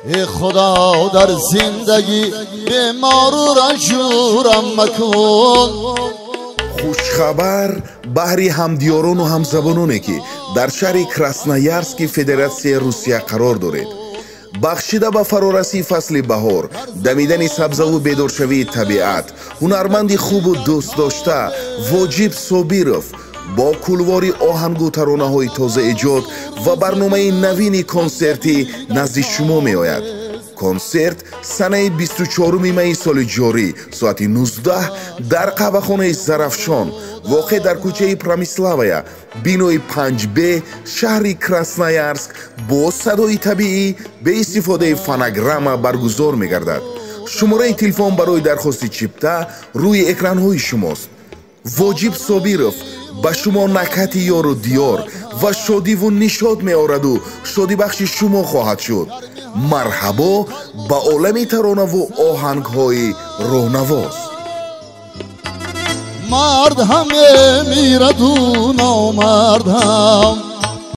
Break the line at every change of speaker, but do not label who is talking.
ای خدا در زندگی به ما رو رنجورم مکن.
хушхабар баҳри ҳамдиёрону ҳамзабононе ки дар шаҳри красноярски федератсияи русия қарор доред, бахшида ба фарорасии фасли баҳор, дамидани сабзаву бедоршавии табиат, ҳунарманди хубу дӯстдошта Воҷиб Собиров бо кулвори оҳангу таронаҳои тозаэҷод ва барномаи навини консертӣ назди шумо меояд. консерт санаи 24 майи соли ҷорӣ соати 19 дар қаҳвахонаи Зарафшон воқеъ дар кӯчаи Промиславая бинои 5Б шаҳри Красноярск бо садои табиӣ бе истифодаи фонограмма баргузор мегардад. шумораи телефон барои дархости чипта рӯи экранҳои шумост. Воҷиб Собиров ба шумо накҳати ёру диёр ва шодиву нишод меораду шодибахши шумо хоҳад шуд. марҳабо ба олами таронаву оҳангҳои роҳнавоз.
مرد همه میرد و نامرد هم